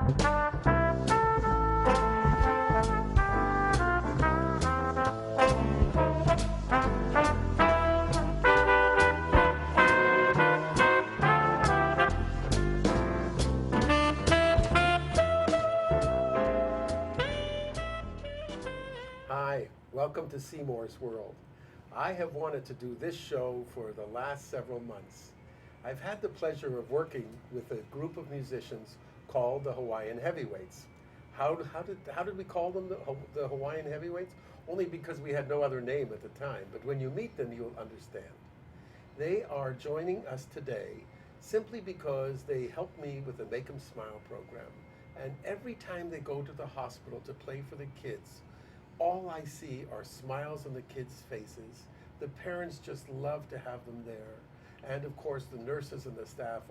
Hi, welcome to Seymour's World. I have wanted to do this show for the last several months. I've had the pleasure of working with a group of musicians called the Hawaiian Heavyweights. How did we call them the Hawaiian Heavyweights? Only because we had no other name at the time, but when you meet them, you'll understand. They are joining us today simply because they helped me with the Make 'em Smile program. And every time they go to the hospital to play for the kids, all I see are smiles on the kids' faces. The parents just love to have them there. And of course, the nurses and the staff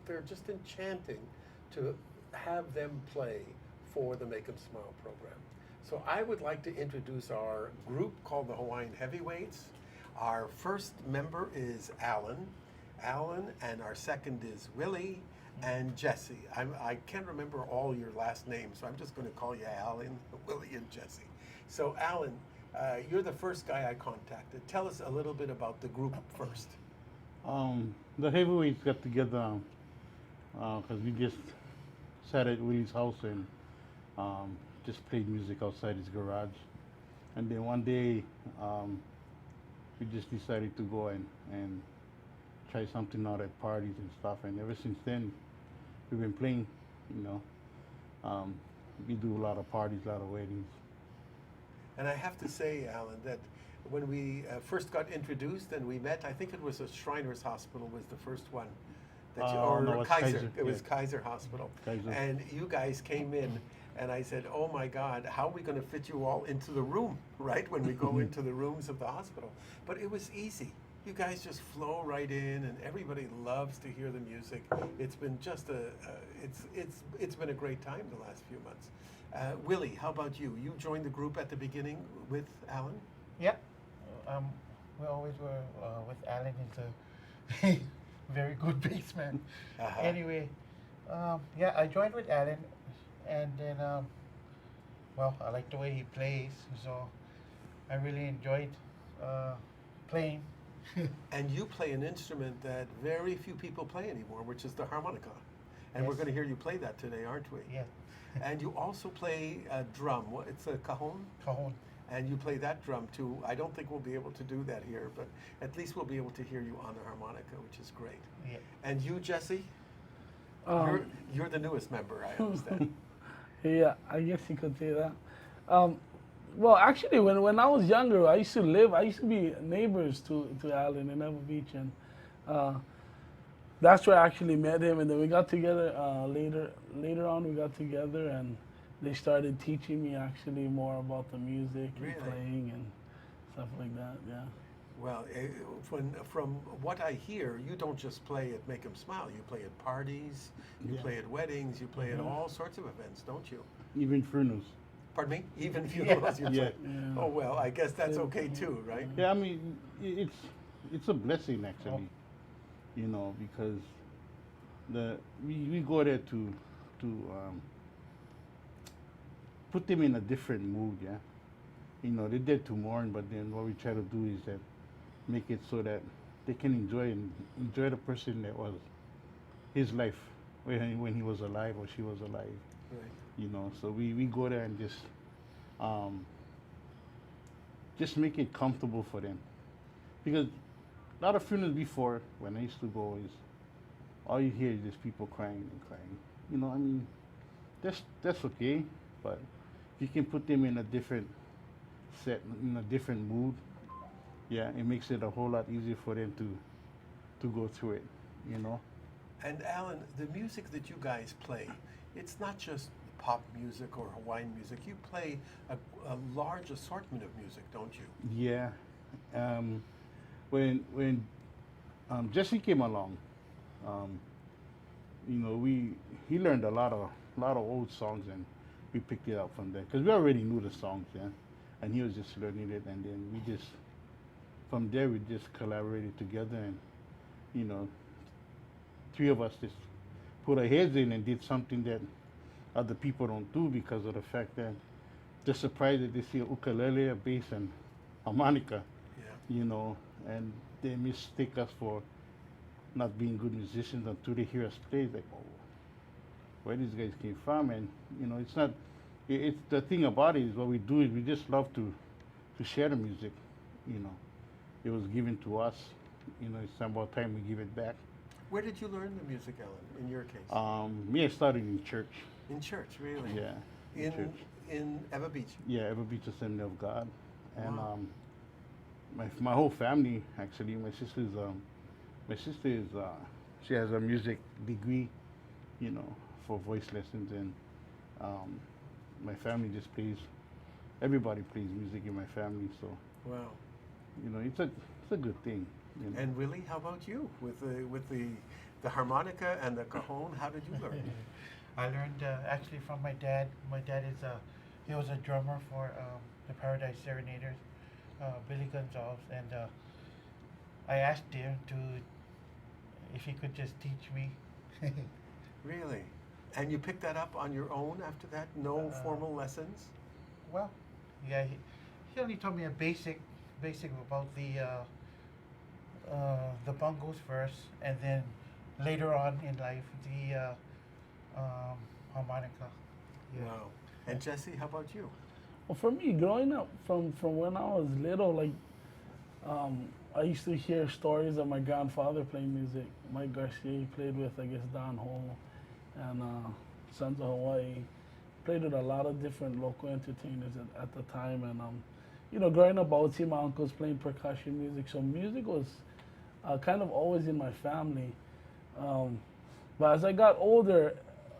they're just enchanting to have them play for the Make 'em Smile program. So I would like to introduce our group called the Hawaiian Heavyweights. Our first member is Allan, and our second is Willie and Jesse. I can't remember all your last names, so I'm just going to call you Allan, Willie, and Jesse. So Allan, you're the first guy I contacted. Tell us a little bit about the group first. The heavyweights got together because we just sat at Willie's house and just played music outside his garage. And then one day we just decided to go and try something out at parties and stuff. And ever since then, we've been playing, you know. We do a lot of parties, a lot of weddings. And I have to say, Allan, that when we first got introduced and we met, I think it was a Shriners Hospital was the first one. No, it was Kaiser. It was Kaiser Hospital. Kaiser. And you guys came in, and I said, oh my God, how are we going to fit you all into the room, right, when we go into the rooms of the hospital? But it was easy. You guys just flow right in, and everybody loves to hear the music. It's been just it's been a great time the last few months. Willie, how about you? You joined the group at the beginning with Allan? Yep. We always were with Allan. He's a very good bassman. Uh-huh. Anyway, yeah, I joined with Allan, and then, well, I like the way he plays, so I really enjoyed playing. And you play an instrument that very few people play anymore, which is the harmonica. And we're Yes. going to hear you play that today, aren't we? Yeah. And you also play a drum. It's a cajon? Cajon. And you play that drum too. I don't think we'll be able to do that here, but at least we'll be able to hear you on the harmonica, which is great. Yeah. And you, Jesse? You're the newest member, I understand. Yeah, I guess you could say that. Well, actually, when I was younger, I used to be neighbors to Allan in Ever Beach, and that's where I actually met him. And then we got together later on. We got together, and they started teaching me actually more about the music Really? and playing and stuff like that. Yeah. Well, from what I hear, you don't just play at Make 'em Smile. You play at parties, you Yeah. play at weddings, you play at all sorts of events, don't you? Even funerals. Pardon me? Even funerals you play? Yeah. Yeah. Oh, well, I guess that's okay too, right? Yeah, I mean, it's a blessing actually, you know, because we go there to put them in a different mood, yeah. You know, they're there to mourn, but then what we try to do is that make it so that they can enjoy the person that was his life when he was alive or she was alive. Right. You know, so we go there and just make it comfortable for them, because a lot of funerals before, when I used to go, is all you hear is just people crying and crying. You know, I mean, that's okay, but if you can put them in a different set, in a different mood, yeah, it makes it a whole lot easier for them to go through it. You know. And Allan, the music that you guys play, it's not just pop music or Hawaiian music. You play a large assortment of music, don't you? Yeah. When Jesse came along, you know, he learned a lot of old songs, and we picked it up from there because we already knew the songs, yeah, and he was just learning it, and then from there we just collaborated together, and you know, three of us just put our heads in and did something that other people don't do because of the fact that they're surprised that they see a ukulele, a bass, and harmonica, Yeah. you know, and they mistake us for not being good musicians until they hear us play. It's like, oh, where these guys came from, and you know, it's not. It's the thing about it is what we do is we just love to share the music, you know. It was given to us, you know. It's about time we give it back. Where did you learn the music, Allan, in your case? Me, I started in church. In church, really? Yeah, In church. in Eva Beach. Yeah, Ever Beach Assembly of God, and Wow. my whole family actually. My sister is she has a music degree, you know, for voice lessons, and my family just plays. Everybody plays music in my family, so Wow. you know it's a good thing. You know? And Willie, how about you with the harmonica and the cajon? How did you learn? I learned actually from my dad. My dad is he was a drummer for the Paradise Serenaders, Billy Gonzalez, and I asked him if he could just teach me. Really? And you picked that up on your own after that? No formal lessons? Well, yeah, he only taught me a basic about the bongos first, and then later on in life the harmonica. Yeah. Wow. And Jesse, how about you? Well, for me, growing up from when I was little, like I used to hear stories of my grandfather playing music. Mike Garcia, he played with, I guess, Don Ho and Sons of Hawaii. Played with a lot of different local entertainers at the time, and you know, growing up, I would see my uncles playing percussion music. So music was kind of always in my family. But as I got older,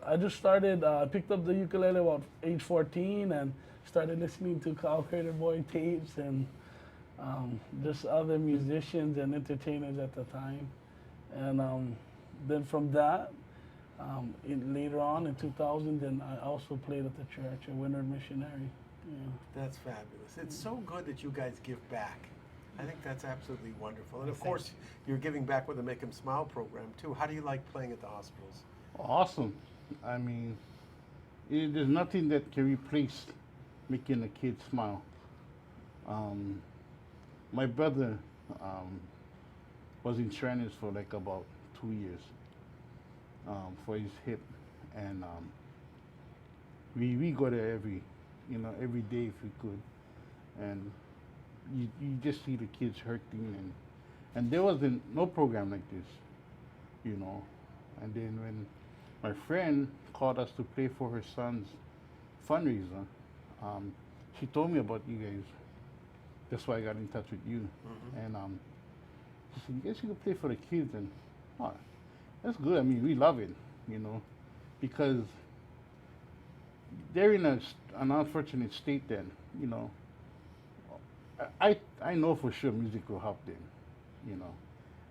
I just started. I picked up the ukulele about age 14 and started listening to Kyle Crater Boy tapes and just other musicians and entertainers at the time. And then from that, later on in 2000, then I also played at the church, a Winter Missionary. Yeah. That's fabulous. It's so good that you guys give back. I think that's absolutely wonderful. And of course, you're giving back with the Make 'em Smile program too. How do you like playing at the hospitals? Awesome. I mean, there's nothing that can replace making a kid smile. My brother was in Transcendence for like about 2 years for his hip, and we go there every day if we could, and you just see the kids hurting, and there wasn't no program like this, you know. And then when my friend called us to play for her son's fundraiser, she told me about you guys. That's why I got in touch with you. Mm-hmm. And she said, you guys should play for the kids. And oh, that's good. I mean, we love it, you know, because they're in an unfortunate state then, you know. I know for sure music will help them, you know.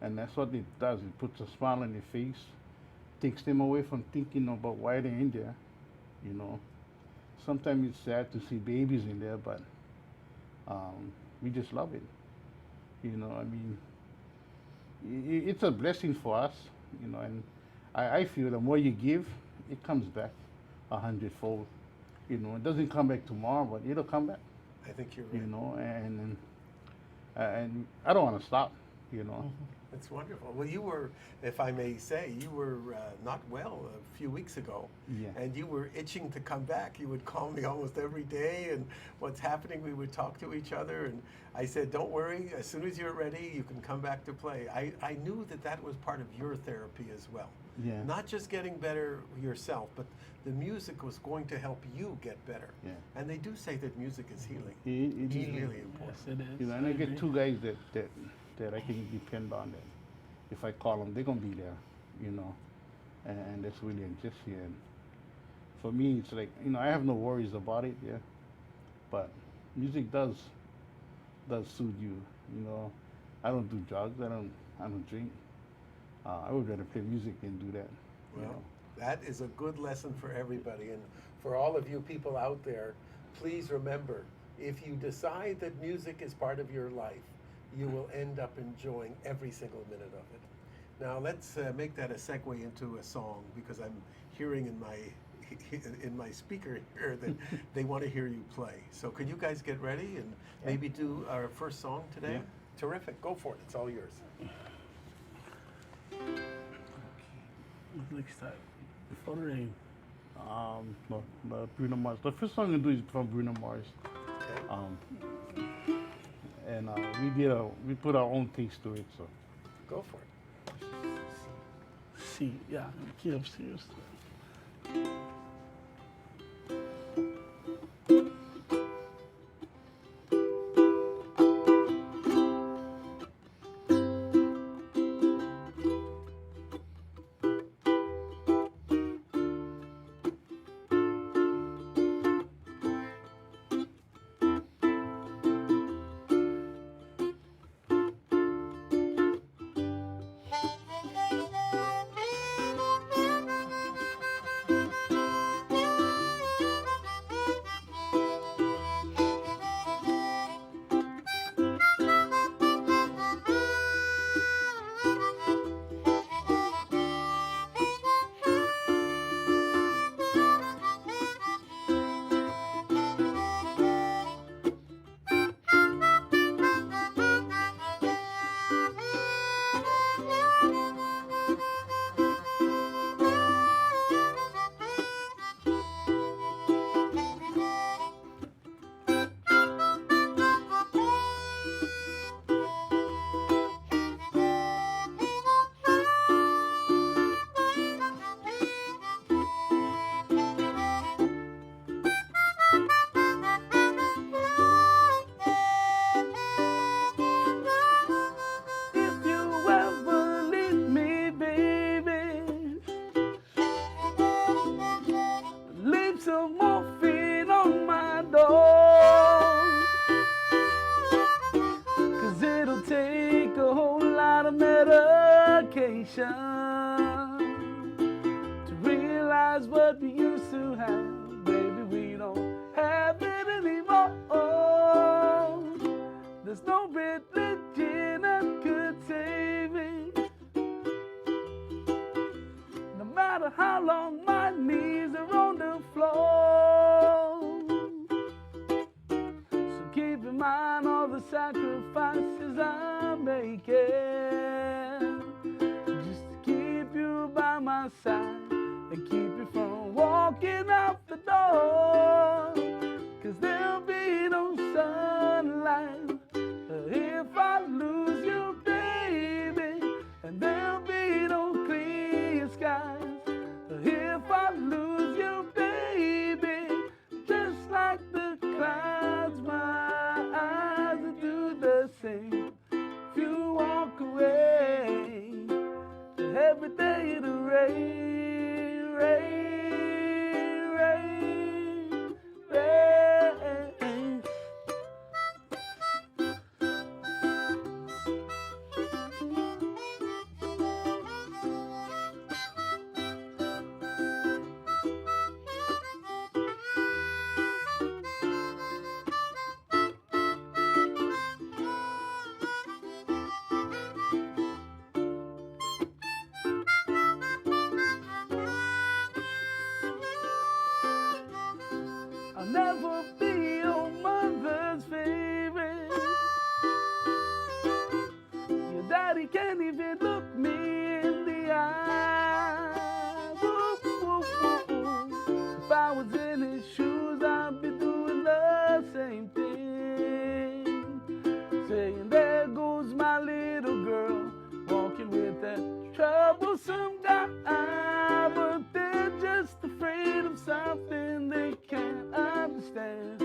And that's what it does. It puts a smile on their face, takes them away from thinking about why they're in there, you know. Sometimes it's sad to see babies in there, but we just love it, you know. I mean, it's a blessing for us, you know, and I feel the more you give, it comes back 100-fold. You know, it doesn't come back tomorrow, but it'll come back. I think you're right. You know, and I don't want to stop. You know. It's wonderful. Well, you were, if I may say, you were not well a few weeks ago. Yeah. And you were itching to come back. You would call me almost every day, and what's happening, we would talk to each other. And I said, don't worry, as soon as you're ready, you can come back to play. I knew that was part of your therapy as well. Yeah. Not just getting better yourself, but the music was going to help you get better. Yeah. And they do say that music is healing. It It's is. really important. Yes, it is. You know, and I get two guys that I can depend on. That if I call them, they're gonna be there. You know, and that's really just here. And for me, it's like, you know, I have no worries about it. Yeah, but music does soothe you. You know, I don't do drugs. I don't drink. I would rather play music than do that. You Well, know? that is a good lesson for everybody. And for all of you people out there, please remember, if you decide that music is part of your life, you will end up enjoying every single minute of it. Now let's make that a segue into a song, because I'm hearing in my in my speaker here that they want to hear you play. So could you guys get ready and maybe do our first song today? Yeah. Terrific. Go for it. It's all yours. Next time. Before the rain. No, Bruno Mars. The first song we do is from Bruno Mars. Okay. And we put our own taste to it. So Go for it. C, yeah, key upstairs. To realize what we used to have, baby, we don't have it anymore. There's no religion that could save me. No matter how long my knees are on the floor. So keep in mind all the sacrifices I'm making. By my side and keep you from walking out the door. 'Cause there'll be no sunlight if I lose you, baby. And there'll be no clear skies if I lose you, baby. Just like the clouds, my eyes will do the same. If you walk away, every day it'll rain, rain, rain, rain. I'll never be your mother's favorite. Your daddy can't even look me in the eye. Woo, woo, woo, woo. If I was in his shoes, I'd be doing the same thing. Saying, there goes my little girl, walking with that troublesome guy. But they're just afraid of something they can't understand.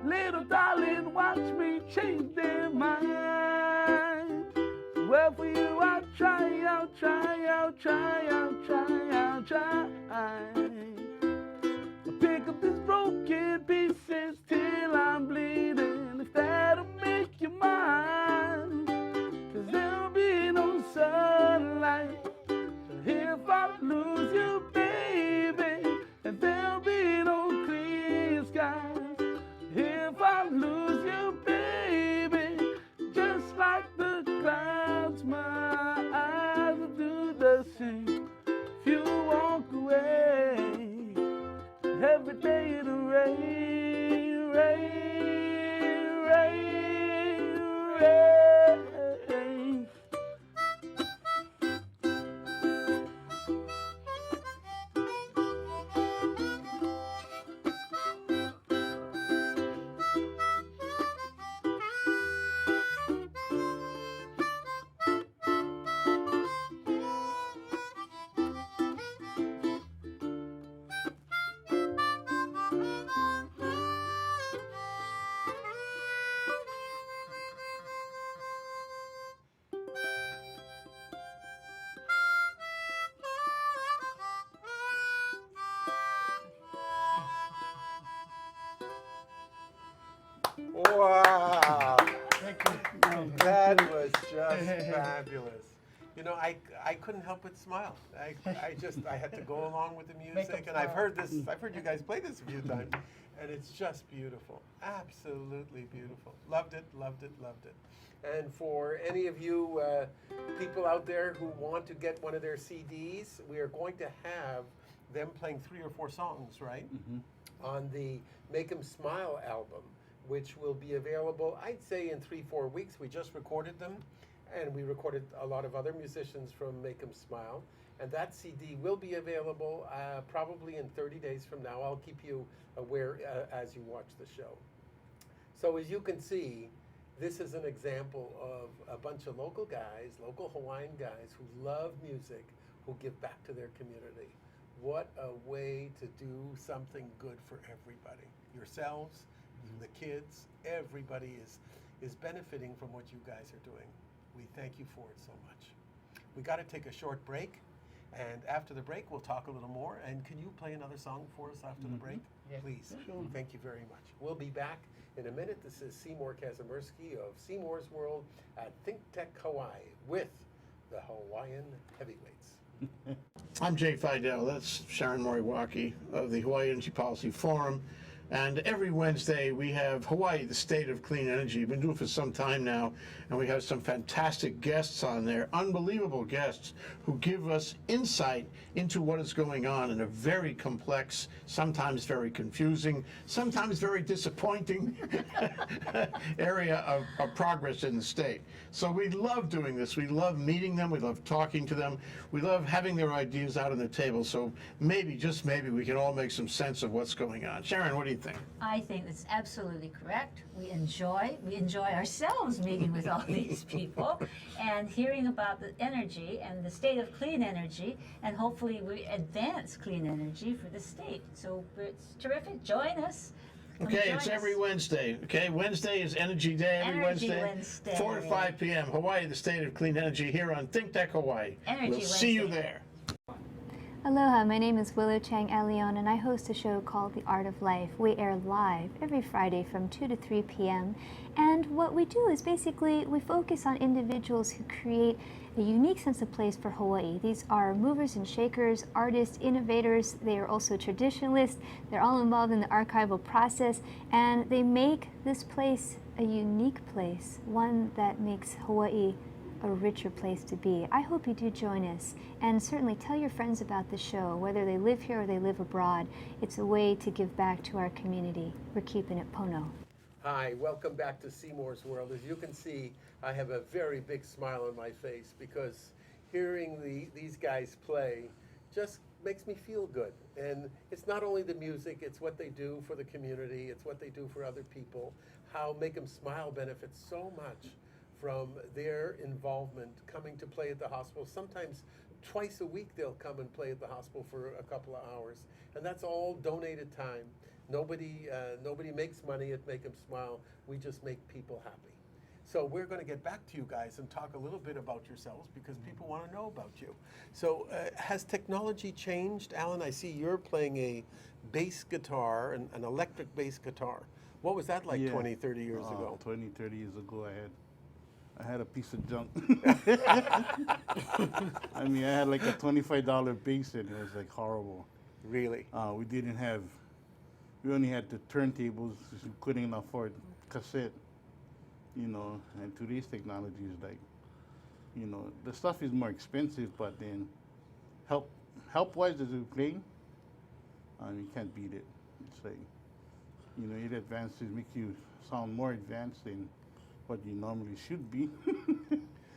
Little darling, watch me change their mind. Well, for you, I'll try, I'll try, I'll try, I'll try, I'll try. I'll pick up these broken pieces till I'm bleeding. If that'll make you mine, 'cause there'll be no sunlight if I lose you, baby. And there'll be no clear skies if I lose you, baby. Just like the clouds, my eyes will do the same. If you Wow. Thank you. That was just fabulous. You know, I couldn't help but smile. I had to go along with the music, and I've heard you guys play this a few times, and it's just beautiful. Absolutely beautiful. Loved it, loved it, loved it. And for any of you people out there who want to get one of their CDs, we are going to have them playing 3 or 4 songs, right? On the Make 'Em Smile album, which will be available, I'd say, in 3-4 weeks. We just recorded them, and we recorded a lot of other musicians from Make 'Em Smile. And that CD will be available probably in 30 days from now. I'll keep you aware as you watch the show. So as you can see, this is an example of a bunch of local guys, local Hawaiian guys who love music, who give back to their community. What a way to do something good for everybody. Yourselves, the kids, everybody is benefiting from what you guys are doing. We thank you for it so much. We got to take a short break, and after the break, we'll talk a little more. And can you play another song for us after the break? Yes. Please. Thank you very much. We'll be back in a minute. This is Seymour Kazimirski of Seymour's World at ThinkTech Hawaii with the Hawaiian Heavyweights. I'm Jay Fidel. That's Sharon Moriwaki of the Hawaii Energy Policy Forum. And every Wednesday we have Hawaii, the State of Clean Energy. We've been doing it for some time now, and we have some fantastic guests on there, unbelievable guests who give us insight into what is going on in a very complex, sometimes very confusing, sometimes very disappointing area of progress in the state. So we love doing this. We love meeting them. We love talking to them. We love having their ideas out on the table. So maybe, just maybe, we can all make some sense of what's going on. Sharon, what do you think? I think that's absolutely correct. We enjoy ourselves meeting with all these people and hearing about the energy and the state of clean energy, and hopefully we advance clean energy for the state. So it's terrific. Join us. Okay, it's every Wednesday. Okay, Wednesday is Energy Day. Every Wednesday, 4 to 5 p.m. Hawaii, the State of Clean Energy, here on ThinkTech Hawaii. We'll see you there. Aloha, my name is Willow Chang Elion, and I host a show called The Art of Life. We air live every Friday from 2 to 3 p.m. And what we do is basically we focus on individuals who create a unique sense of place for Hawaii. These are movers and shakers, artists, innovators. They are also traditionalists. They're all involved in the archival process, and they make this place a unique place, one that makes Hawaii a richer place to be. I hope you do join us, and certainly tell your friends about the show, whether they live here or they live abroad. It's a way to give back to our community. We're keeping it Pono. Hi, welcome back to Seymour's World. As you can see, I have a very big smile on my face because hearing these guys play just makes me feel good. And it's not only the music, it's what they do for the community, it's what they do for other people, how Make 'Em Smile benefits so much from their involvement coming to play at the hospital. Sometimes twice a week they'll come and play at the hospital for a couple of hours. And that's all donated time. Nobody makes money at Make 'Em Smile. We just make people happy. So we're going to get back to you guys and talk a little bit about yourselves because people want to know about you. So has technology changed? Alan, I see you're playing a bass guitar, an electric bass guitar. What was that like 20, 30 years ago? 20, 30 years ago, I had a piece of junk. I mean, I had like a $25 bass and it was like horrible. Really? We only had the turntables, we couldn't afford cassette, you know, and today's technology is like, you know, the stuff is more expensive, but then help-wise as we play, you can't beat it. It's like, you know, it advances, makes you sound more advanced than what you normally should be.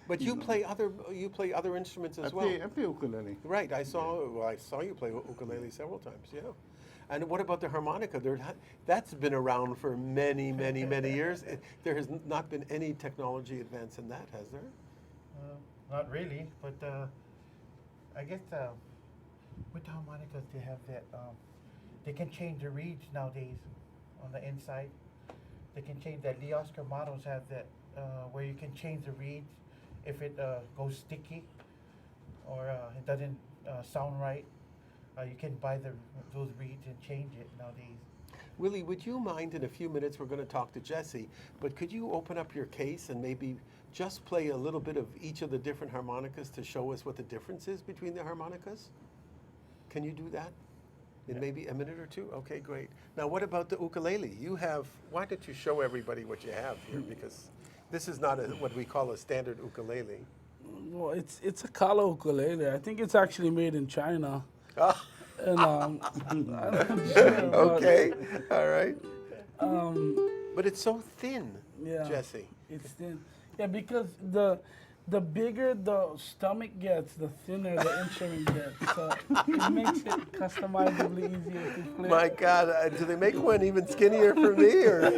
But you play other instruments as well. I play ukulele. Right, I saw you play ukulele several times, yeah. And what about the harmonica? That's been around for many, many, many years. There has not been any technology advance in that, has there? Not really, but I guess with the harmonicas they have that, they can change the reeds nowadays on the inside. They can change that. The Oscar models have that where you can change the reeds if it goes sticky or it doesn't sound right. You can buy those reeds and change it nowadays. Willie, would you mind in a few minutes, we're going to talk to Jesse, but could you open up your case and maybe just play a little bit of each of the different harmonicas to show us what the difference is between the harmonicas? Can you do that in maybe a minute or two? Okay, great. Now, what about the ukulele? You have, why don't you show everybody what you have here? Because this is not what we call a standard ukulele. Well, it's a kala ukulele. I think it's actually made in China. Ah, And I'm not sure, but, okay, all right. Um, But it's so thin, yeah, Jesse. it's thin. Yeah, because the bigger the stomach gets, the thinner the instrument gets. So it makes it customizably easier to play. My God, do they make one even skinnier for me? Or?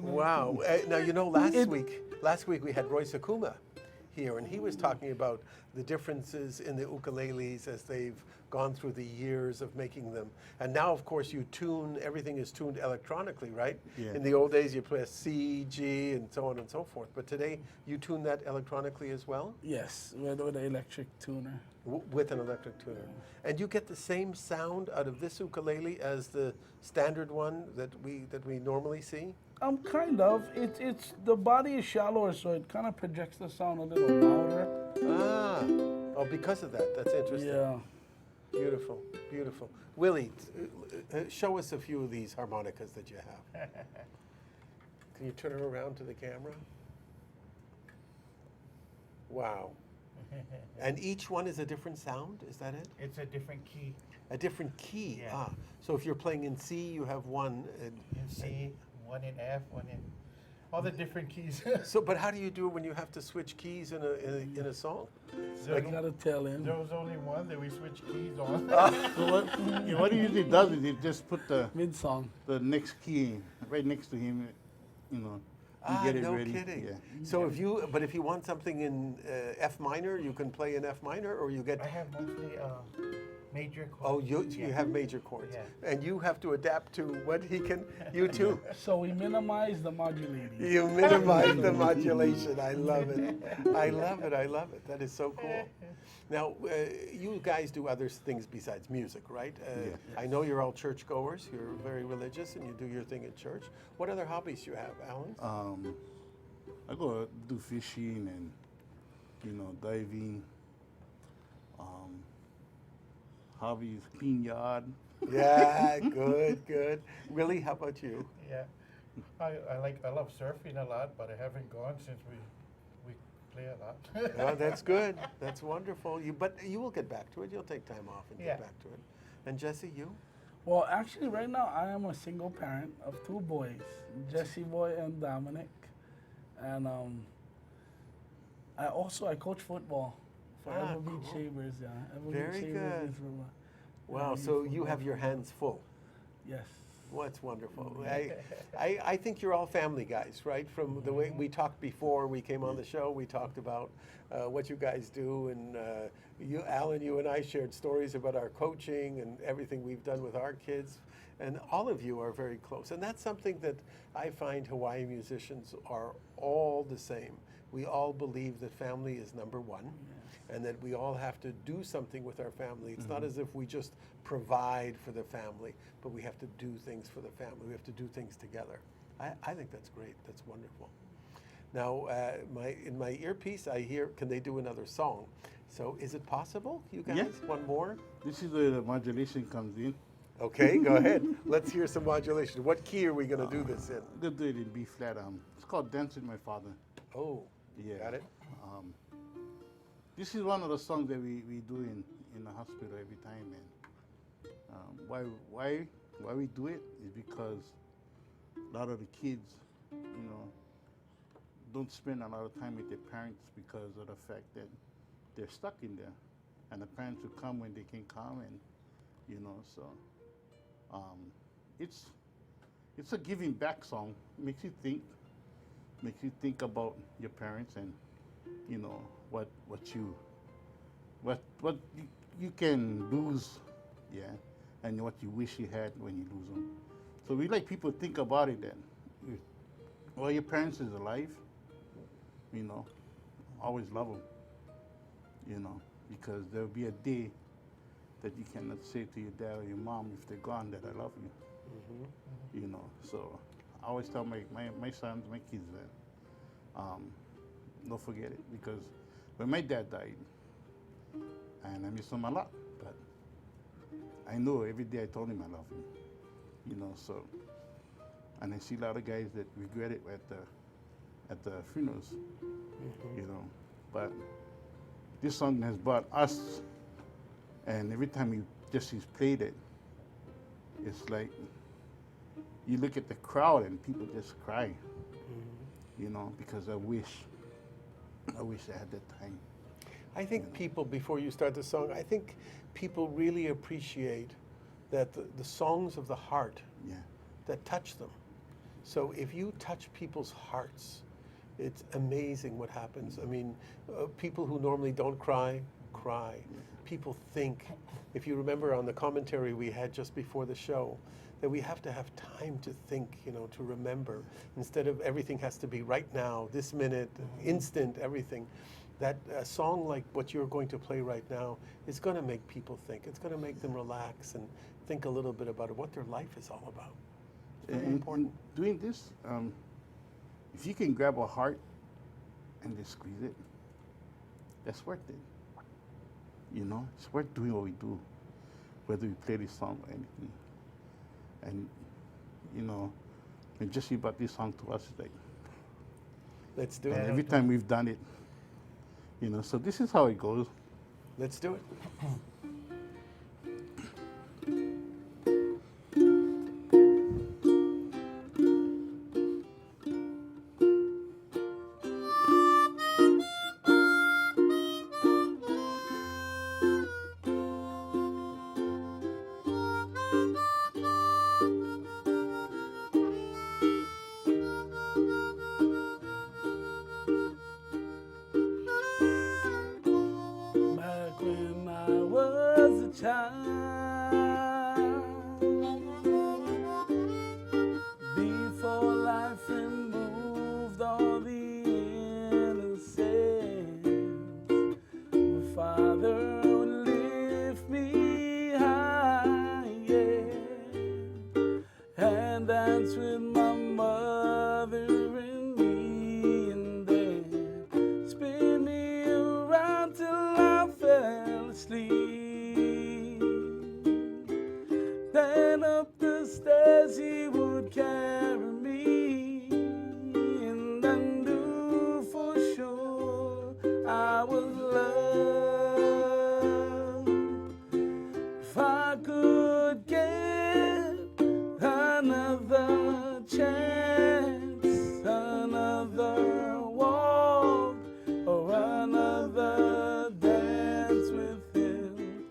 Wow. Now, you know, last week we had Roy Sakuma here, and he was talking about the differences in the ukuleles as they've gone through the years of making them. And now, of course, everything is tuned electronically, right? Yeah. In the old days, you press C, G, and so on and so forth. But today, you tune that electronically as well? Yes, with an electric tuner. With an electric tuner. And you get the same sound out of this ukulele as the standard one that we normally see? Kind of. It's the body is shallower, so it kind of projects the sound a little louder. Ah, oh, because of that. That's interesting. Yeah. Beautiful, beautiful. Willie, show us a few of these harmonicas that you have. Can you turn her around to the camera? Wow. And each one is a different sound, is that it? It's a different key. A different key. Yeah. Ah, so if you're playing in C, you have one. In C, one in F, one in all the different keys. So, but how do you do it when you have to switch keys in a song? So I gotta tell him. there was only one that we switched keys on. So what he usually does is he just put the Mid-song. next key right next to him, you know. You get it no ready. kidding. Yeah. So if you want something in F minor, you can play in F minor, or you get. I have mostly major Oh, chords. you have major chords, Yeah. and you have to adapt to what he can. You too. So we minimize the modulating. You minimize the modulation. I love it. I love it. I love it. That is so cool. Now, you guys do other things besides music, right? Yeah. I know you're all churchgoers. You're very religious, and you do your thing at church. What other hobbies you have, Allan? I go do fishing and, diving. Hobbies, clean yard. Yeah, good. Willie, how about you? Yeah. I love surfing a lot, but I haven't gone since we play a lot. Oh, that's good. That's wonderful. But you will get back to it. You'll take time off and Yeah. get back to it. And Jesse, you? Well, actually, right now I am a single parent of 2 boys, Jesse boy and Dominic, and I coach football for Ever Beach cool. Sabres. Yeah, Ever Very Beach Sabres good. is from, Wow, Ever Beach so you football have your program. hands full. Yes. Well, that's wonderful. I think you're all family guys, right? From the way we talked before we came on the show, we talked about what you guys do, and Allan, you and I shared stories about our coaching and everything we've done with our kids, and all of you are very close. And that's something that I find Hawaii musicians are all the same. We all believe that family is number one. And that we all have to do something with our family. It's not as if we just provide for the family, but we have to do things for the family. We have to do things together. I think that's great. That's wonderful. Now, in my earpiece, I hear, can they do another song? So is it possible, you guys? Yeah. One more? This is where the modulation comes in. Okay, go ahead. Let's hear some modulation. What key are we going to do this in? I'm gonna do it in B flat. It's called Dance with My Father. Oh, Yeah. got it? This is one of the songs that we do in the hospital every time, and why we do it is because a lot of the kids, don't spend a lot of time with their parents because of the fact that they're stuck in there, and the parents will come when they can come, and so it's a giving back song. Makes you think about your parents and what you can lose, yeah, and what you wish you had when you lose them. So we like people to think about it then. While your parents is alive, always love them, because there'll be a day that you cannot say to your dad or your mom if they're gone that I love you. You know, so I always tell my sons, my kids that don't forget it, because when my dad died, and I miss him a lot, but I know every day I told him I love him, you know, so, and I see a lot of guys that regret it at the funerals, you know, but this song has brought us, and every time he's played it, it's like, you look at the crowd and people just cry, you know, because I wish I had that time. I think people, before you start the song, I think people really appreciate that the songs of the heart that touch them. So if you touch people's hearts, it's amazing what happens. I mean, people who normally don't cry, cry. People think. If you remember on the commentary we had just before the show, that we have to have time to think, you know, to remember, instead of everything has to be right now, this minute, instant, everything. That a song like what you're going to play right now is going to make people think. It's going to make them relax and think a little bit about what their life is all about. It's very important. Doing this, if you can grab a heart and just squeeze it, that's worth it. You know, it's worth doing what we do, whether we play this song or anything. And, you know, and just about this song to us is like, Let's do and it. every time we've done it, you know, so this is how it goes. Let's do it. Back when I was a child, before life removed all the innocence, my father would lift me high, and dance with my mother and me, and then spin me around till I fell asleep. Then up the stairs he would carry me, and I knew for sure I was loved. If I could get another chance, another walk, or another dance with him,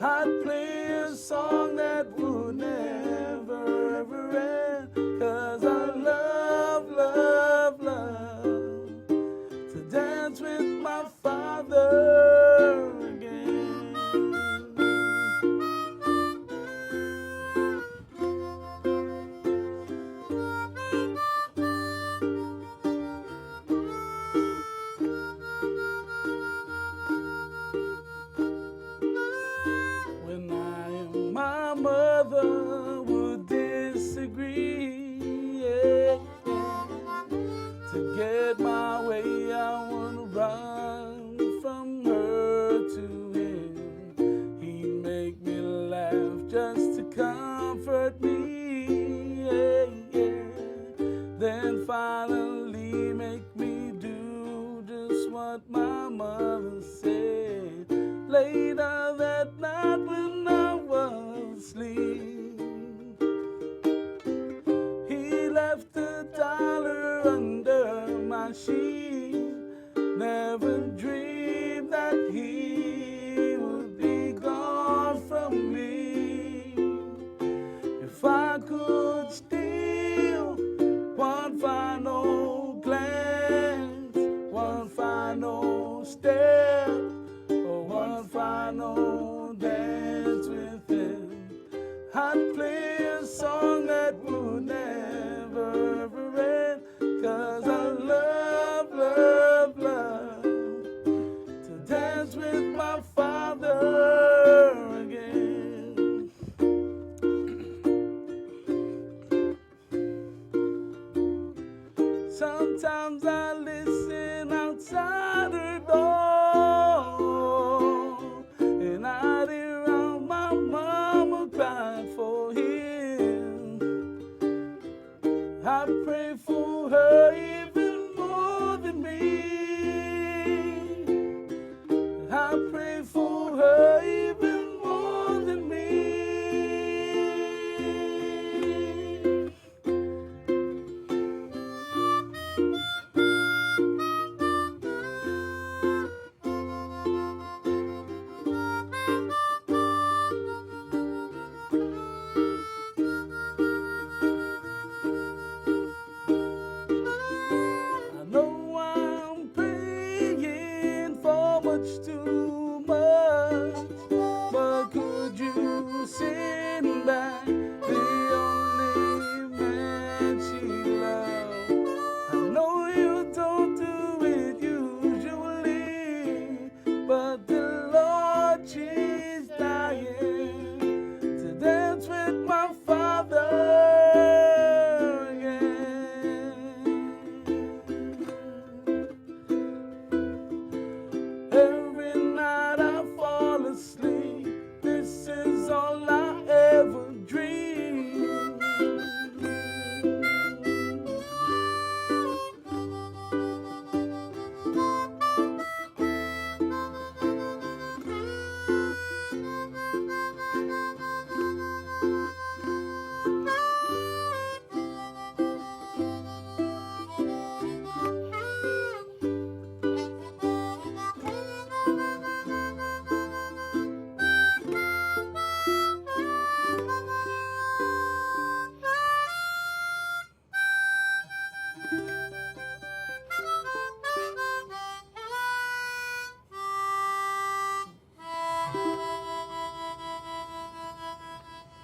I'd play a song that would never ever end. 'Cause I love, love, love to dance with my father again. When I and my mother would disagree, to get my way I would run from her to him. He'd make me laugh just to comfort me, then finally make me do just what my mother said. Later that night when I was asleep, he left $1 under my sheet. Never dreamed that he would be gone from me. If I could steal one final glance, one final step, or one final dance with him, I'd play a song that would never ever end. 'Cause I love, Sometimes I listen outside her door, and I hear how my mama cried for him. I pray for her even more than me. I pray for her even more than me. I know I'm praying for much too much, but could you send back the only man she loved? I know you don't do it usually, but the Lord, she's dying to dance with my father again. Every night I fall asleep, this is all I ever dream.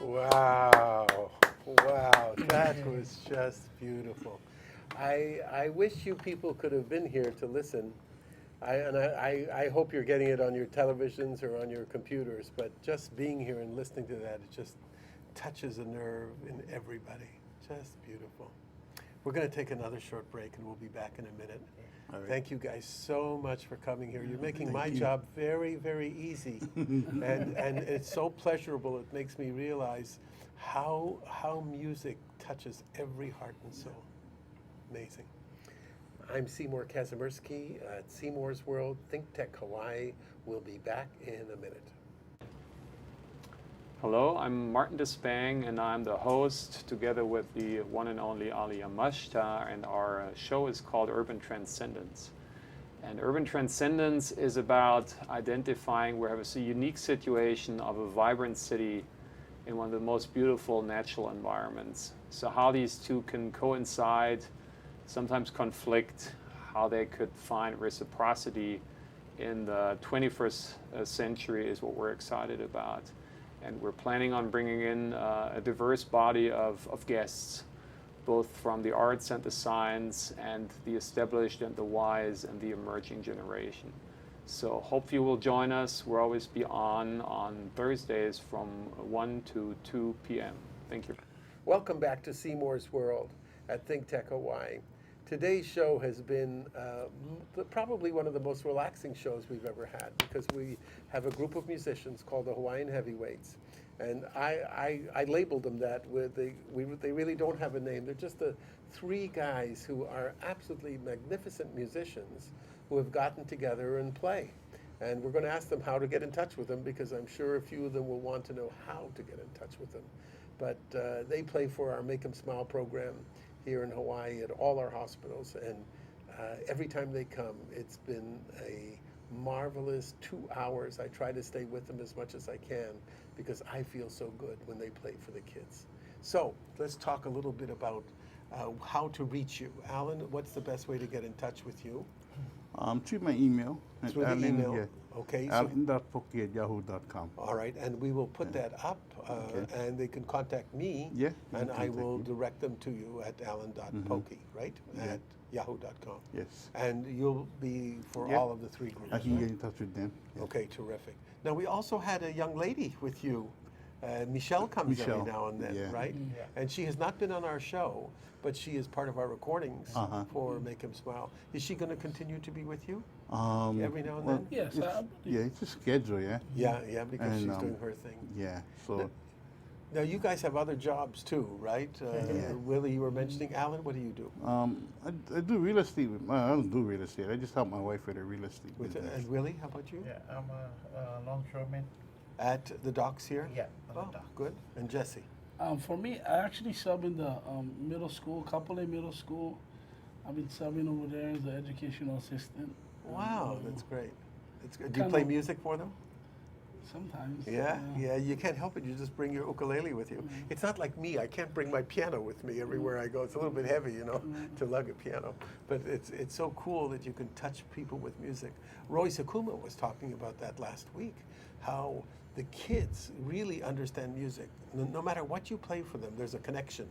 Wow, wow, that was just beautiful. I wish you people could have been here to listen. I hope you're getting it on your televisions or on your computers, but just being here and listening to that, it just touches a nerve in everybody. Just beautiful. We're going to take another short break and we'll be back in a minute. All right. Thank you guys so much for coming here. You're making my job very, very easy. and it's so pleasurable. It makes me realize how music touches every heart and soul. Amazing. I'm Seymour Kazimirski at Seymour's World, ThinkTech Hawaii. We'll be back in a minute. Hello, I'm Martin Despang, and I'm the host together with the one and only Ali Yamashita, and our show is called Urban Transcendence. And Urban Transcendence is about identifying where we have a unique situation of a vibrant city in one of the most beautiful natural environments. So how these two can coincide, sometimes conflict, how they could find reciprocity in the 21st century is what we're excited about. And we're planning on bringing in a diverse body of guests, both from the arts and the science and the established and the wise and the emerging generation. So hope you will join us. We'll always be on Thursdays from 1 to 2 p.m. Thank you. Welcome back to Seymour's World at ThinkTech Hawaii. Today's show has been probably one of the most relaxing shows we've ever had, because we have a group of musicians called the Hawaiian Heavyweights. And I labeled them that. They really don't have a name. They're just the three guys who are absolutely magnificent musicians who have gotten together and play. And we're going to ask them how to get in touch with them, because I'm sure a few of them will want to know how to get in touch with them. But they play for our Make 'em Smile program here in Hawaii at all our hospitals, and every time they come, it's been a marvelous 2 hours. I try to stay with them as much as I can, because I feel so good when they play for the kids. So let's talk a little bit about how to reach you. Alan, what's the best way to get in touch with you? Through my email. At Through the Allan, email? yeah. Okay. So, Allan.Poki@yahoo.com. all right, and we will put that up, and they can contact me, Yeah, and they I can will contact you. direct them to you at Allan.Poki, right? Yeah. At yahoo.com. Yes. And you'll be for Yeah. all of the three groups, I can right? get in touch with them. Yeah. Okay, terrific. Now, we also had a young lady with you Michelle comes every Michelle, now and then, yeah. right? Yeah. And she has not been on our show, but she is part of our recordings for Make Him Smile. Is she going to continue to be with you every now and then? Yes, It's a schedule, yeah. Yeah, because And, she's doing her thing. Yeah, so Now, you guys have other jobs too, right? Yeah. Willie, you were mentioning. Alan, what do you do? I do real estate. I don't do real estate. I just help my wife with her real estate business. And Willie, how about you? Yeah, I'm a longshoreman. At the docks here? Yeah, on Oh, the dock. good. And Jesse? For me, I actually sub in the middle school, Kapolei Middle School. I've been subbing over there as the educational assistant. Wow, that's great. That's good. Do you Kind play of- music for them? Sometimes. Yeah, you can't help it. You just bring your ukulele with you. It's not like me. I can't bring my piano with me everywhere I go. It's a little bit heavy, to lug a piano. But it's so cool that you can touch people with music. Roy Sakuma was talking about that last week, how the kids really understand music. No matter what you play for them, there's a connection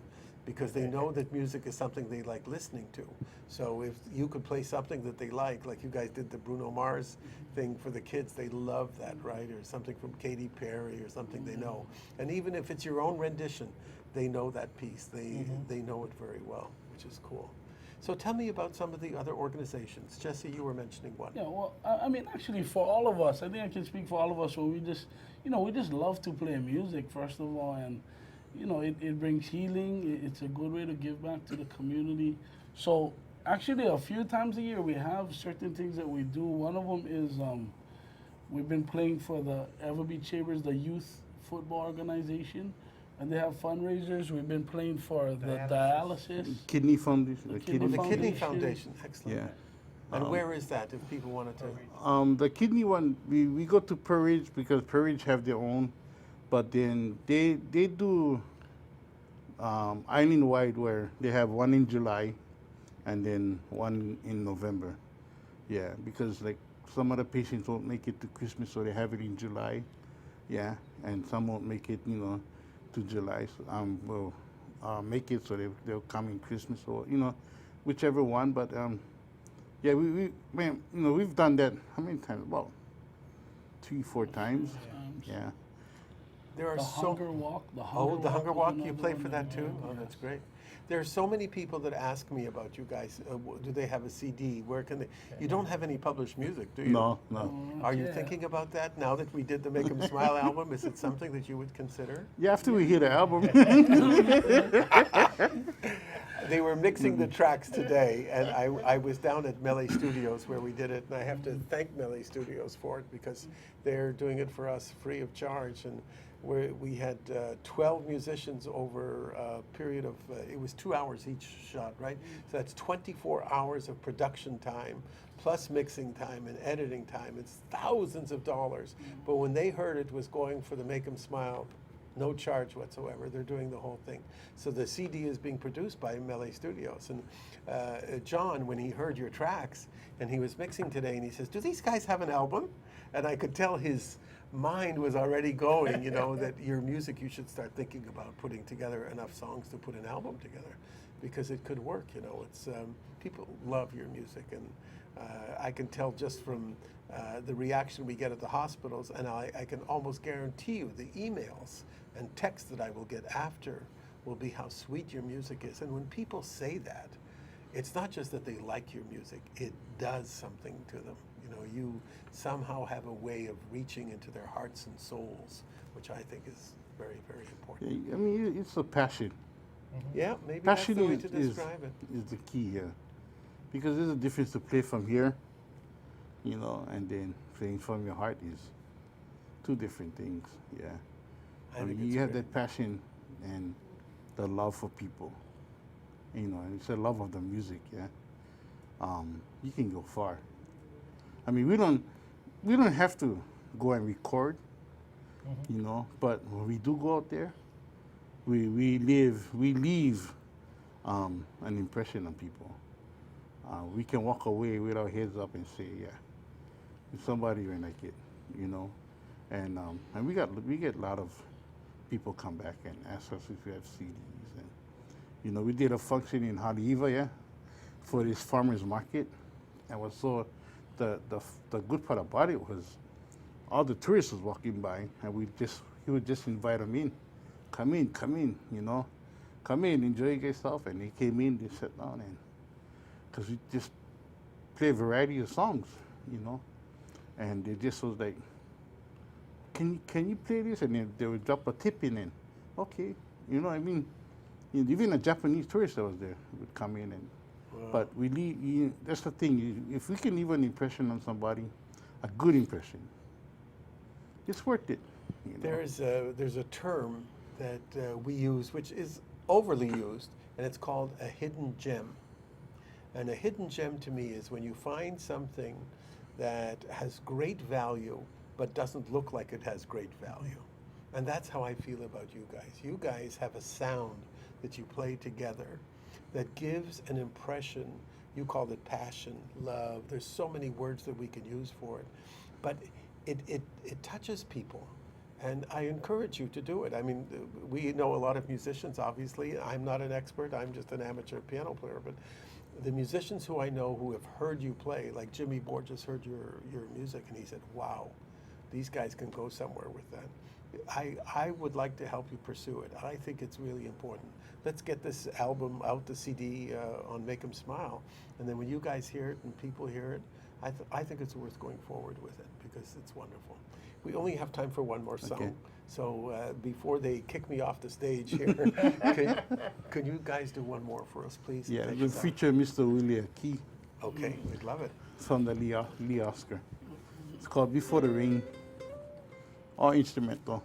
because they know that music is something they like listening to. So if you could play something that they like you guys did the Bruno Mars thing for the kids, they love that, right? Or something from Katy Perry or something they know. And even if it's your own rendition, they know that piece. They know it very well, which is cool. So tell me about some of the other organizations. Jesse, you were mentioning one. Yeah, well, I mean, actually, for all of us, I think I can speak for all of us. Where we just, we just love to play music first of all, and it brings healing. It's a good way to give back to the community. So actually, a few times a year we have certain things that we do. One of them is we've been playing for the Everbeat Chambers, the youth football organization, and they have fundraisers. We've been playing for the dialysis. Kidney Foundation. The Kidney The Kidney Foundation. Foundation, excellent. Yeah. And where is that if people wanted to? The kidney one, we go to Perridge because Perridge have their own, but then they do island-wide where they have one in July and then one in November. Yeah, because like some of the patients won't make it to Christmas, so they have it in July. Yeah, and some won't make it, to July. So, will make it so they'll come in Christmas or whichever one. But yeah, we've done that how many times? About 3-4 times. Yeah. There are The so Hunger Walk. The Hunger Walk. is You another play one for that too? Oh, that's great. There are so many people that ask me about you guys. Do they have a CD? Where can they? You don't have any published music, do you? No. Are you Yeah. thinking about that now that we did the Make 'Em Smile album? Is it something that you would consider? Yeah, after we hear the album. They were mixing the tracks today, and I was down at Melee Studios where we did it, and I have to thank Melee Studios for it because they're doing it for us free of charge. And we had 12 musicians over a period of, it was 2 hours each shot, right? So that's 24 hours of production time, plus mixing time and editing time. It's thousands of dollars. But when they heard it was going for the Make 'Em Smile, no charge whatsoever. They're doing the whole thing. So the CD is being produced by Melee Studios. And John, when he heard your tracks, and he was mixing today, and he says, "Do these guys have an album?" And I could tell his mind was already going, that your music, you should start thinking about putting together enough songs to put an album together, because it could work. It's people love your music, and I can tell just from the reaction we get at the hospitals, and I can almost guarantee you the emails and texts that I will get after will be how sweet your music is. And when people say that, it's not just that they like your music, it does something to them. You somehow have a way of reaching into their hearts and souls, which I think is very, very important. I mean, it's a passion. Yeah, maybe Passion that's the way is, to describe it. is the key here. Because there's a difference to play from here, and then playing from your heart is two different things, yeah. I think it's you have great. that passion and the love for people, and it's a love of the music, yeah. You can go far. I mean, we don't have to go and record, but when we do go out there, we leave an impression on people. We can walk away with our heads up and say, yeah, somebody will like it, and we get a lot of people come back and ask us if we have CDs, and we did a function in Haleiwa, yeah, for this farmers market, and was so the good part about it was all the tourists was walking by, and we just he would just invite them in. Come in, you know. Come in, enjoy yourself. And they came in, they sat down, and because we just play a variety of songs, you know. And they just was like, can you play this? And then they would drop a tip in and, okay, you know what I mean? Even a Japanese tourist that was there would come in and, but that's the thing, if we can leave an impression on somebody, a good impression, it's worth it. You know? There's a term that we use, which is overly used, and it's called a hidden gem. And a hidden gem to me is when you find something that has great value, but doesn't look like it has great value. And that's how I feel about you guys. You guys have a sound that you play together that gives an impression. You called it passion, love. There's so many words that we can use for it. But it touches people. And I encourage you to do it. I mean, we know a lot of musicians, obviously. I'm not an expert. I'm just an amateur piano player. But the musicians who I know who have heard you play, like Jimmy Borges heard your music, and he said, wow, these guys can go somewhere with that. I would like to help you pursue it. I think it's really important. Let's get this album out, the CD on Make 'Em Smile. And then when you guys hear it and people hear it, I think it's worth going forward with it because it's wonderful. We only have time for one more song. Okay. So before they kick me off the stage here, can you guys do one more for us, please? Yeah, Take we'll us out. feature Mr. Willie Aki Okay, we'd love it. from the Lee Oscar. It's called Before the Rain, all instrumental.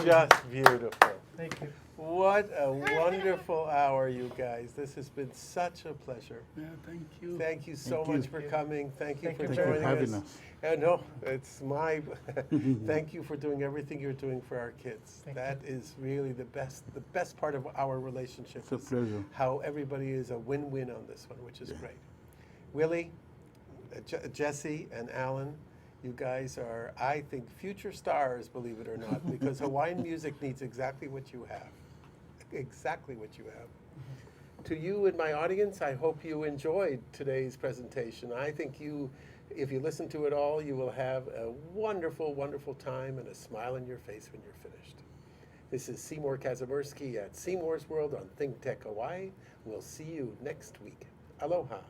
just beautiful. Thank you. What a wonderful hour, you guys. This has been such a pleasure. Yeah, thank you. Thank you so Thank you. much for coming. Thank you Thank for you Thank you joining for having us. us. No, it's my. Thank you for doing everything you're doing for our kids. Thank That is really the best part of our relationship. It's a is pleasure. how everybody is a win-win on this one, which is great. Willie, Jesse, and Allan, you guys are, I think, future stars, believe it or not, because Hawaiian music needs exactly what you have. Exactly what you have. To you in my audience, I hope you enjoyed today's presentation. I think if you listen to it all, you will have a wonderful, wonderful time and a smile on your face when you're finished. This is Seymour Kazimirski at Seymour's World on ThinkTech Hawaii. We'll see you next week. Aloha.